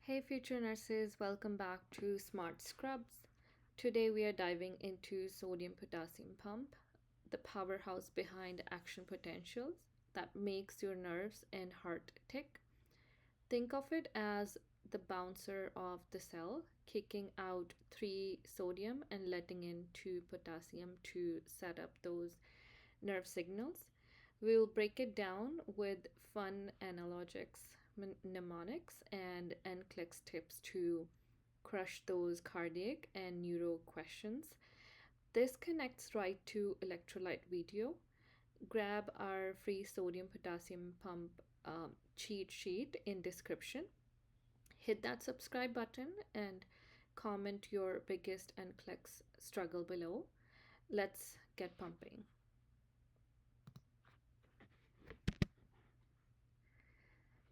Hey future nurses, welcome back to Smart Scrubs. Today we are diving into sodium-potassium pump, the powerhouse behind action potentials that makes your nerves and heart tick. Think of it as the bouncer of the cell, kicking out 3 sodium and letting in 2 potassium to set up those nerve signals. We'll break it down with fun analogics, mnemonics, and NCLEX tips to crush those cardiac and neuro questions. This connects right to electrolyte video. Grab our free sodium potassium pump cheat sheet in description. Hit that subscribe button and comment your biggest NCLEX struggle below. Let's get pumping.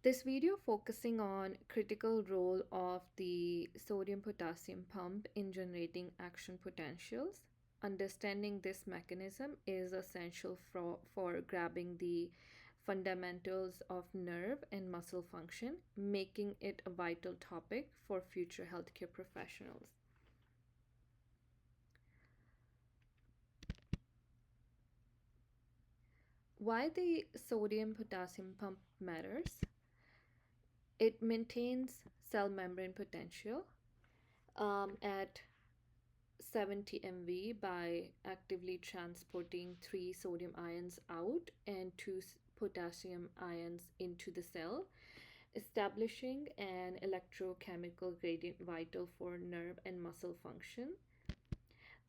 This video focusing on critical role of the sodium potassium pump in generating action potentials. Understanding this mechanism is essential for grabbing the fundamentals of nerve and muscle function, making it a vital topic for future healthcare professionals. Why the sodium potassium pump matters? It maintains cell membrane potential at 70 MV by actively transporting 3 sodium ions out and 2 potassium ions into the cell, establishing an electrochemical gradient vital for nerve and muscle function.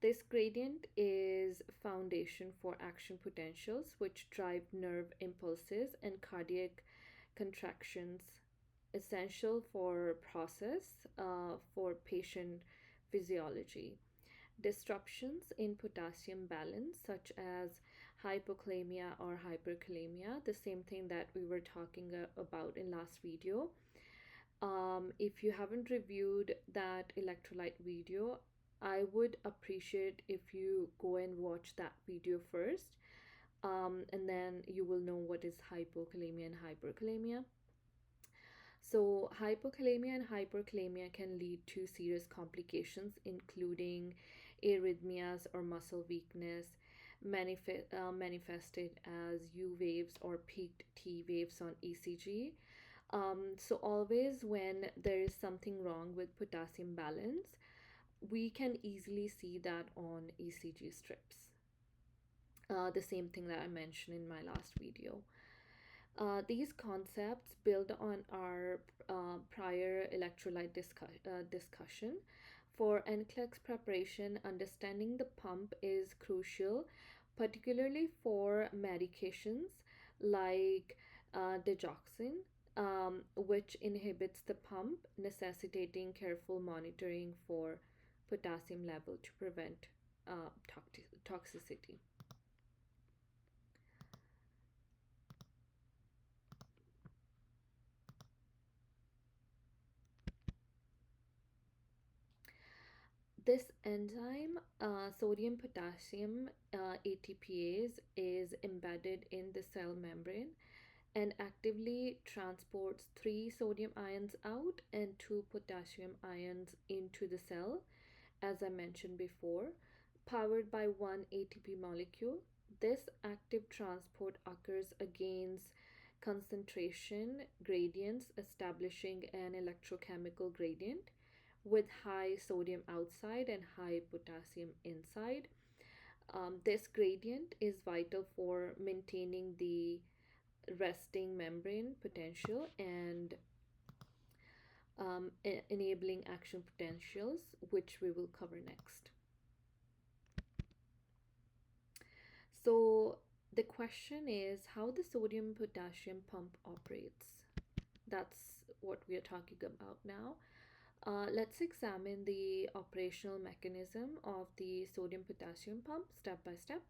This gradient is foundation for action potentials, which drive nerve impulses and cardiac contractions, essential for process for patient physiology. Disruptions in potassium balance, such as hypokalemia or hyperkalemia, the same thing that we were talking about in last video. If you haven't reviewed that electrolyte video, I would appreciate if you go and watch that video first, and then you will know what is hypokalemia and hyperkalemia. So, hypokalemia and hyperkalemia can lead to serious complications, including arrhythmias or muscle weakness, manifested as U waves or peaked T waves on ECG. So, always when there is something wrong with potassium balance, we can easily see that on ECG strips. The same thing that I mentioned in my last video. These concepts build on our prior electrolyte discussion. For NCLEX preparation, understanding the pump is crucial, particularly for medications like digoxin, which inhibits the pump, necessitating careful monitoring for potassium level to prevent toxicity. This enzyme, sodium-potassium ATPase, is embedded in the cell membrane and actively transports 3 sodium ions out and 2 potassium ions into the cell, as I mentioned before, powered by one ATP molecule. This active transport occurs against concentration gradients, establishing an electrochemical gradient with high sodium outside and high potassium inside. This gradient is vital for maintaining the resting membrane potential and enabling action potentials, which we will cover next. So the question is how the sodium potassium pump operates. That's what we are talking about now. Let's examine the operational mechanism of the sodium potassium pump step by step.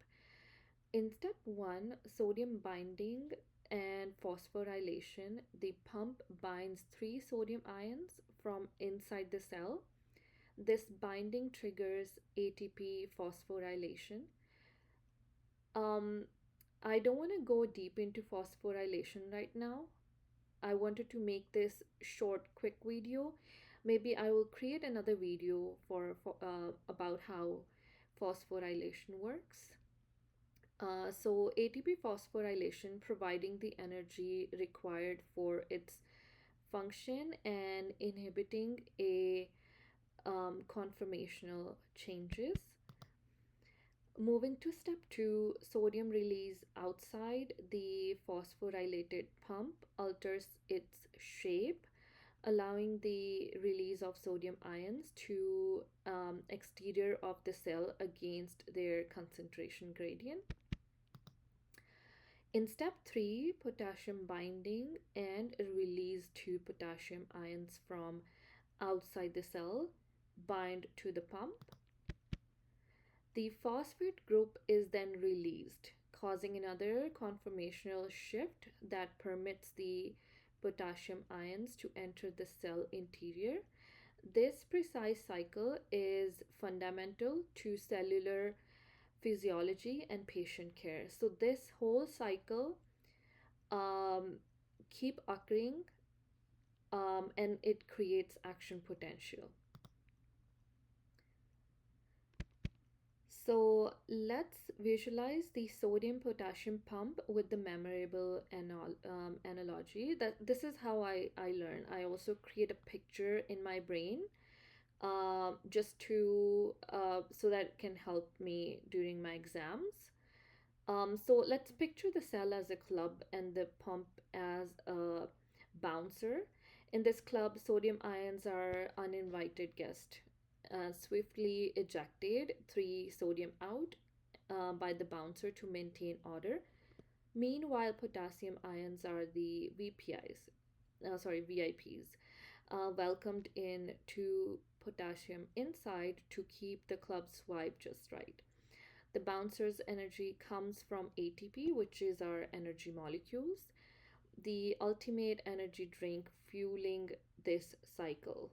In step 1, sodium binding and phosphorylation, the pump binds 3 sodium ions from inside the cell. This binding triggers ATP phosphorylation. I don't want to go deep into phosphorylation right now. I wanted to make this short, quick video. Maybe I will create another video for about how phosphorylation works. So ATP phosphorylation providing the energy required for its function and inhibiting a conformational changes. Moving to step 2, sodium release outside the phosphorylated pump alters its shape, allowing the release of sodium ions to exterior of the cell against their concentration gradient. In step 3, potassium binding and release to potassium ions from outside the cell bind to the pump. The phosphate group is then released, causing another conformational shift that permits the potassium ions to enter the cell interior. This precise cycle is fundamental to cellular physiology and patient care. So this whole cycle um, keep occurring, and it creates action potential. So let's visualize the sodium potassium pump with the memorable analogy. That this is how I learn. I also create a picture in my brain, just to so that it can help me during my exams. So let's picture the cell as a club and the pump as a bouncer. In this club, sodium ions are uninvited guests, swiftly ejected, three sodium out by the bouncer to maintain order. Meanwhile, potassium ions are the VIPs, welcomed in to potassium inside to keep the club swipe just right. The bouncer's energy comes from ATP, which is our energy molecules, the ultimate energy drink fueling this cycle.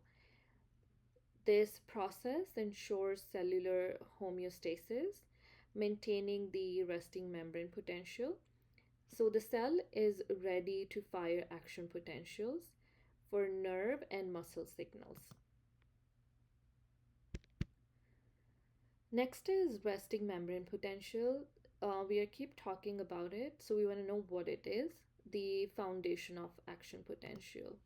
This process ensures cellular homeostasis, maintaining the resting membrane potential. So the cell is ready to fire action potentials for nerve and muscle signals. Next is resting membrane potential. We are keep talking about it, so we want to know what it is, the foundation of action potential.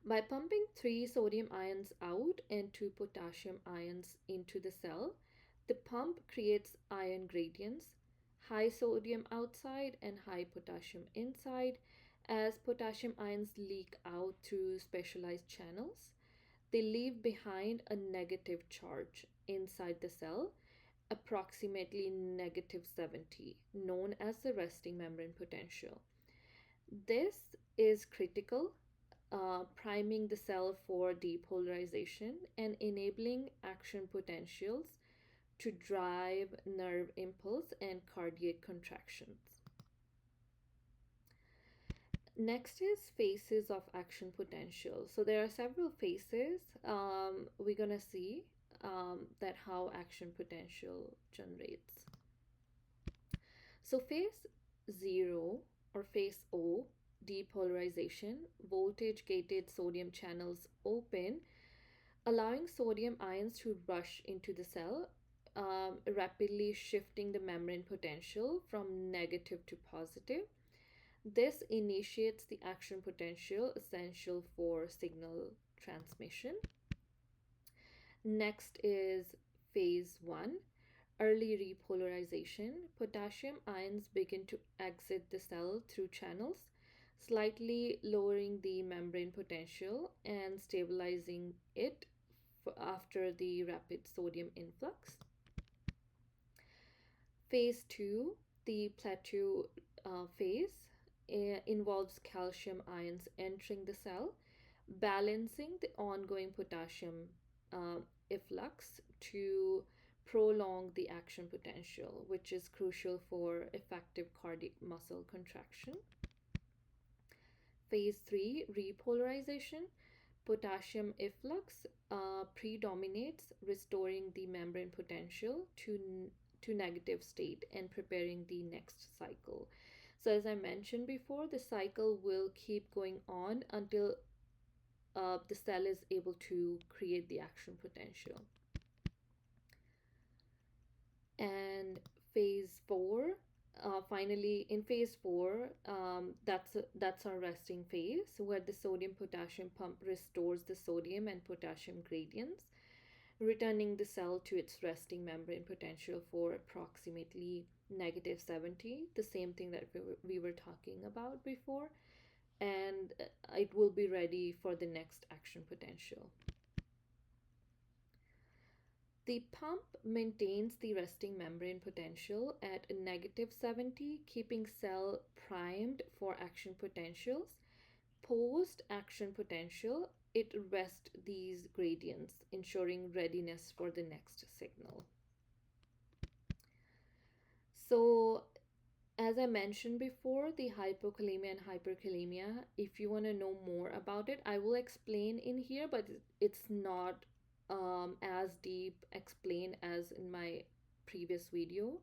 By pumping three sodium ions out and two potassium ions into the cell, the pump creates ion gradients, high sodium outside and high potassium inside, as potassium ions leak out through specialized channels. They leave behind a negative charge inside the cell, approximately negative 70, known as the resting membrane potential. This is critical, priming the cell for depolarization and enabling action potentials to drive nerve impulse and cardiac contractions. Next is phases of action potential. So there are several phases. We're gonna see that how action potential generates. So phase 0 or phase O, depolarization, voltage gated sodium channels open, allowing sodium ions to rush into the cell, rapidly shifting the membrane potential from negative to positive. This initiates the action potential essential for signal transmission. Next is phase 1, early repolarization. Potassium ions begin to exit the cell through channels, slightly lowering the membrane potential and stabilizing it after the rapid sodium influx. Phase 2, the plateau phase, involves calcium ions entering the cell, balancing the ongoing potassium efflux to prolong the action potential, which is crucial for effective cardiac muscle contraction. Phase 3, repolarization. Potassium efflux predominates, restoring the membrane potential to negative state and preparing the next cycle. So, as I mentioned before, the cycle will keep going on until the cell is able to create the action potential. And phase four, finally, in phase four, that's our resting phase where the sodium potassium pump restores the sodium and potassium gradients, returning the cell to its resting membrane potential for approximately -70, the same thing that we were talking about before, and it will be ready for the next action potential. The pump maintains the resting membrane potential at -70, keeping cell primed for action potentials. Post action potential, it rests these gradients, ensuring readiness for the next signal. So, as I mentioned before, the hypokalemia and hyperkalemia, if you want to know more about it, I will explain in here, but it's not as deep explained as in my previous video.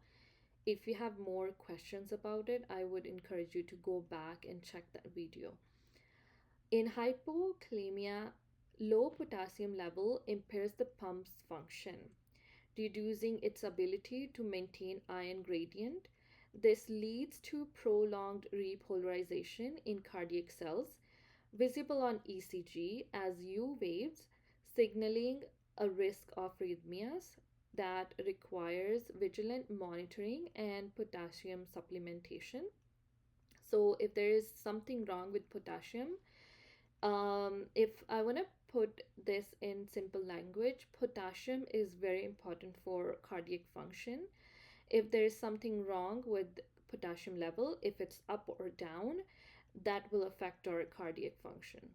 If you have more questions about it, I would encourage you to go back and check that video. In hypokalemia, low potassium level impairs the pump's function, reducing its ability to maintain ion gradient. This leads to prolonged repolarization in cardiac cells, visible on ECG as U waves, signaling a risk of arrhythmias that requires vigilant monitoring and potassium supplementation. So, if there is something wrong with potassium, if I want to put this in simple language, potassium is very important for cardiac function. If there is something wrong with potassium level, if it's up or down, that will affect our cardiac function.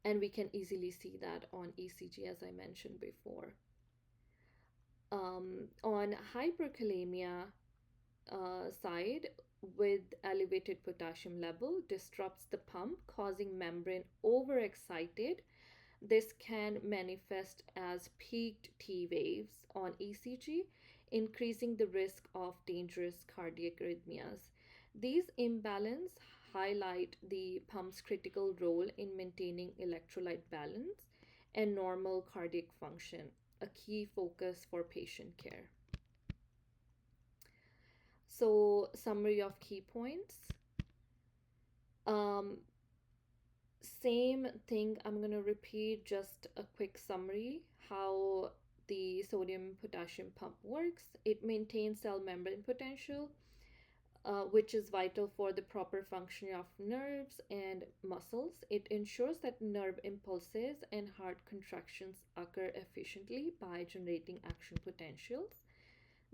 And we can easily see that on ECG, as I mentioned before. On hyperkalemia side, with elevated potassium level, disrupts the pump, causing membrane overexcited. This can manifest as peaked T waves on ECG, increasing the risk of dangerous cardiac arrhythmias. These imbalances highlight the pump's critical role in maintaining electrolyte balance and normal cardiac function, a key focus for patient care. So, summary of key points. Um, Same thing, I'm going to repeat just a quick summary how the sodium potassium pump works. It maintains cell membrane potential, which is vital for the proper functioning of nerves and muscles. It ensures that nerve impulses and heart contractions occur efficiently by generating action potentials.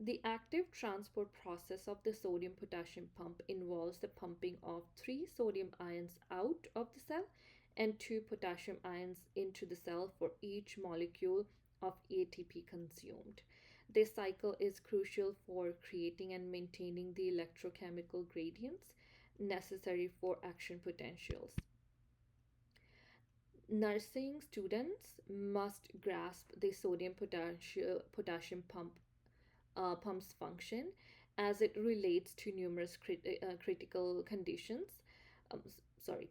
The active transport process of the sodium potassium pump involves the pumping of 3 sodium ions out of the cell and 2 potassium ions into the cell for each molecule of ATP consumed. This cycle is crucial for creating and maintaining the electrochemical gradients necessary for action potentials. Nursing students must grasp the sodium potassium pump's function as it relates to numerous critical conditions, um,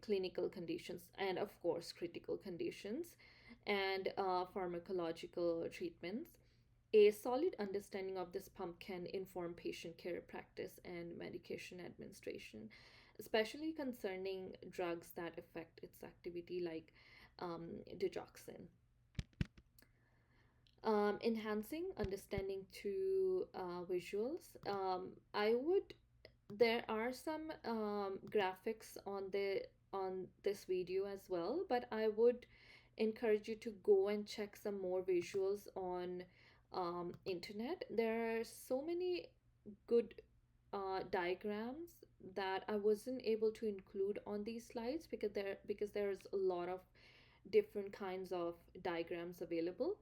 clinical conditions, and of course, critical conditions and pharmacological treatments. A solid understanding of this pump can inform patient care practice and medication administration, especially concerning drugs that affect its activity, like digoxin. Enhancing understanding to visuals. I would. There are some graphics on this video as well, but I would encourage you to go and check some more visuals on internet. There are so many good diagrams that I wasn't able to include on these slides because there's a lot of different kinds of diagrams available.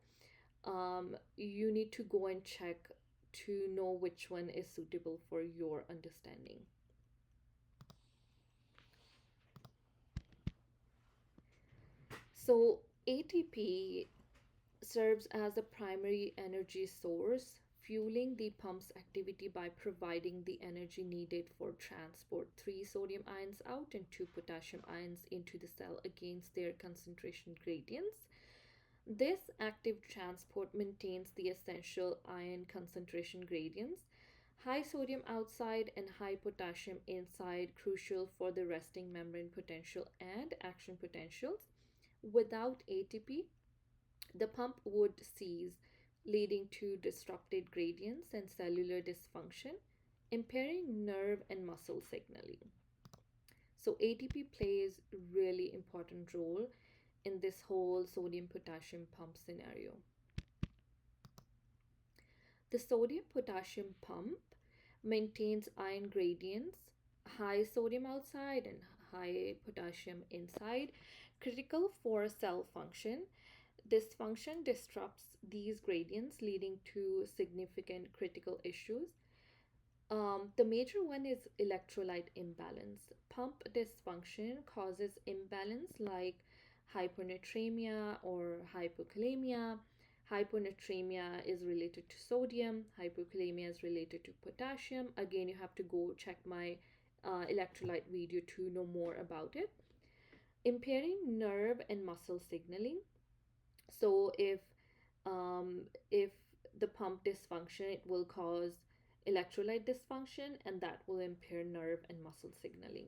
You need to go and check to know which one is suitable for your understanding. So, ATP serves as a primary energy source, fueling the pump's activity by providing the energy needed for transport 3 sodium ions out and 2 potassium ions into the cell against their concentration gradients. This active transport maintains the essential ion concentration gradients, high sodium outside and high potassium inside, crucial for the resting membrane potential and action potentials. Without ATP, the pump would cease, leading to disrupted gradients and cellular dysfunction, impairing nerve and muscle signaling. So ATP plays really important role in this whole sodium potassium pump scenario. The sodium potassium pump maintains ion gradients, high sodium outside and high potassium inside, critical for cell function. Dysfunction disrupts these gradients, leading to significant critical issues. The major one is electrolyte imbalance. Pump dysfunction causes imbalance like hyponatremia or hypokalemia. Hyponatremia is related to sodium, hypokalemia is related to potassium. Again, you have to go check my electrolyte video to know more about it. Impairing nerve and muscle signaling. So if the pump dysfunction, it will cause electrolyte dysfunction, and that will impair nerve and muscle signaling.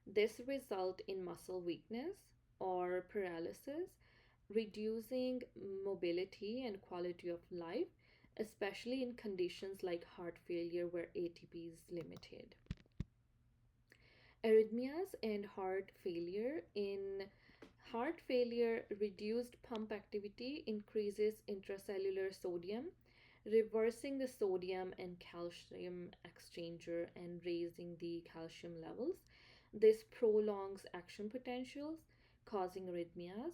This result in muscle weakness or paralysis, reducing mobility and quality of life, especially in conditions like heart failure where ATP is limited. Arrhythmias and heart failure. In heart failure, reduced pump activity increases intracellular sodium, reversing the sodium and calcium exchanger and raising the calcium levels. This prolongs action potentials, causing arrhythmias,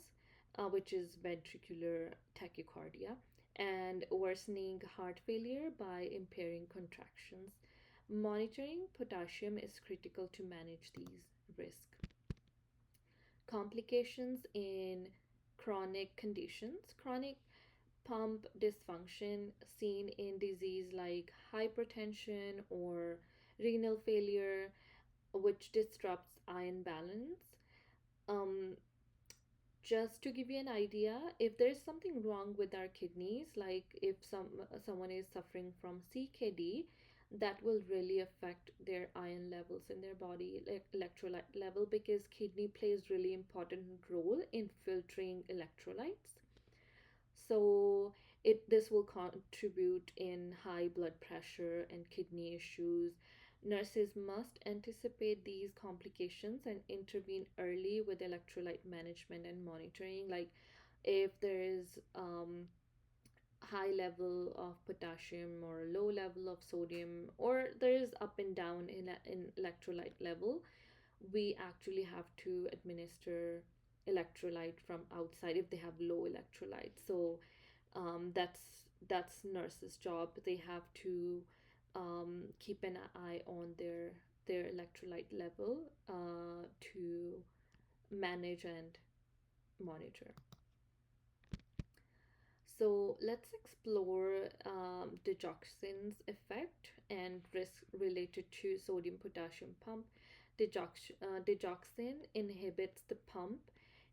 which is ventricular tachycardia, and worsening heart failure by impairing contractions. Monitoring potassium is critical to manage these risks. Complications in chronic conditions. Chronic pump dysfunction seen in disease like hypertension or renal failure, which disrupts ion balance. Um, just to give you an idea, if there's something wrong with our kidneys, like if someone is suffering from CKD, that will really affect their iron levels in their body, like electrolyte level, because kidney plays really important role in filtering electrolytes. So this will contribute in high blood pressure and kidney issues. Nurses must anticipate these complications and intervene early with electrolyte management and monitoring. Like if there is high level of potassium or low level of sodium, or there is up and down in electrolyte level, we actually have to administer electrolyte from outside if they have low electrolyte. So that's nurse's job. They have to keep an eye on their electrolyte level to manage and monitor. So let's explore digoxin's effect and risk related to sodium potassium pump. Digoxin inhibits the pump,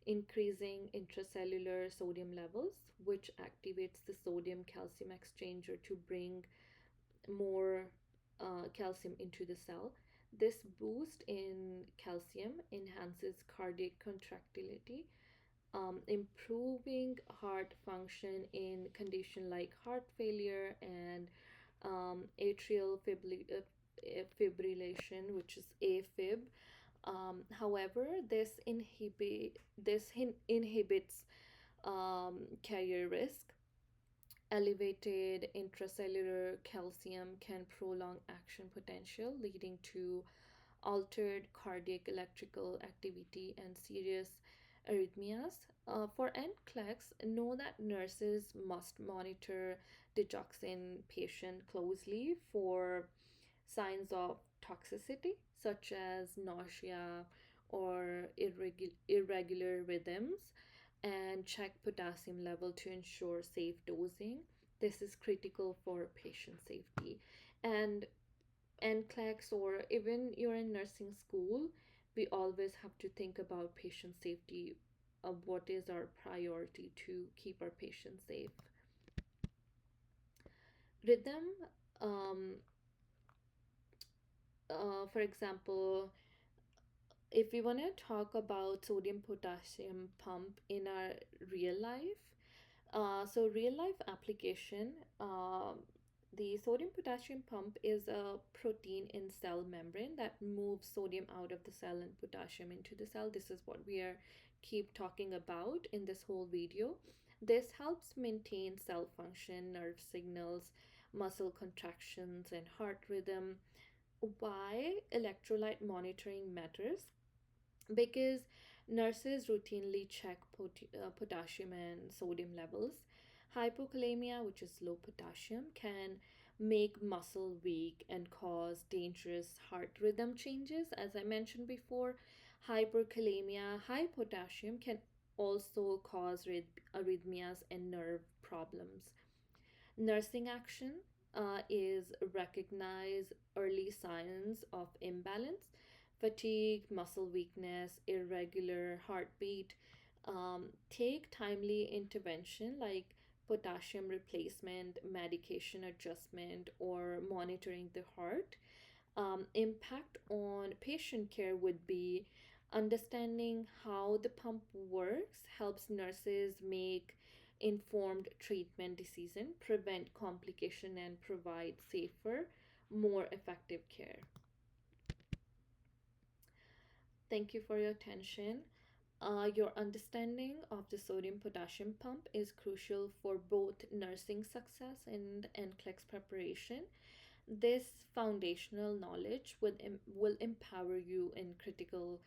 increasing intracellular sodium levels, which activates the sodium calcium exchanger to bring more calcium into the cell. This boost in calcium enhances cardiac contractility, improving heart function in condition like heart failure and atrial fibrillation, which is AFib. However, this inhibits carrier risk. Elevated intracellular calcium can prolong action potential, leading to altered cardiac electrical activity and serious arrhythmias. For NCLEX, know that nurses must monitor digoxin patient closely for signs of toxicity, such as nausea or irregular rhythms, and check potassium level to ensure safe dosing. This is critical for patient safety. And NCLEX, or even you're in nursing school, we always have to think about patient safety. What is our priority to keep our patients safe? Rhythm, um, for example, if we want to talk about sodium potassium pump in our real life, so real life application, the sodium potassium pump is a protein in cell membrane that moves sodium out of the cell and potassium into the cell. This is what we are keep talking about in this whole video. This helps maintain cell function, nerve signals, muscle contractions, and heart rhythm. Why electrolyte monitoring matters? Because nurses routinely check potassium and sodium levels. Hypokalemia, which is low potassium, can make muscle weak and cause dangerous heart rhythm changes. As I mentioned before, hyperkalemia, high potassium, can also cause arrhythmias and nerve problems. Nursing action is recognize early signs of imbalance, fatigue, muscle weakness, irregular heartbeat. Take timely intervention like potassium replacement, medication adjustment, or monitoring the heart. Impact on patient care would be understanding how the pump works helps nurses make informed treatment decision, prevent complication, and provide safer, more effective care. Thank you for your attention. Your understanding of the sodium potassium pump is crucial for both nursing success and NCLEX preparation. This foundational knowledge will empower you in critical,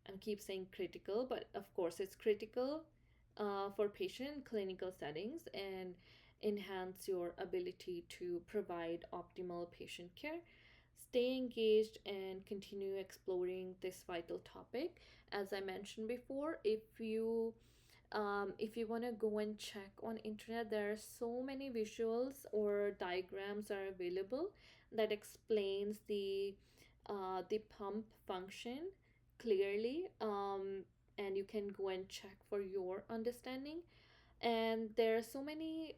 and keep saying critical, but of course it's critical for patient clinical settings, and enhance your ability to provide optimal patient care. Stay engaged and continue exploring this vital topic. As I mentioned before, if you want to go and check on internet, there are so many visuals or diagrams are available that explains the pump function clearly, and you can go and check for your understanding. And there are so many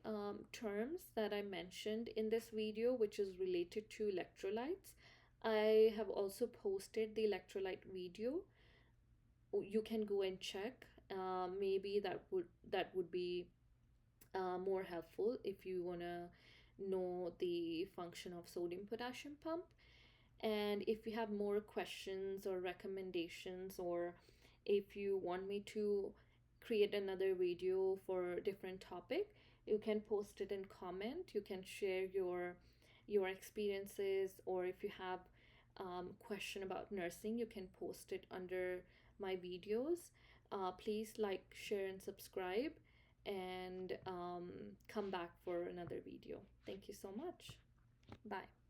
terms that I mentioned in this video which is related to electrolytes. I have also posted the electrolyte video. You can go and check. Maybe that would be more helpful if you want to know the function of sodium potassium pump. And if you have more questions or recommendations, or if you want me to create another video for a different topic, you can post it in comment. You can share your experiences, or if you have question about nursing, you can post it under my videos. Please like, share, and subscribe, and come back for another video. Thank you so much. Bye.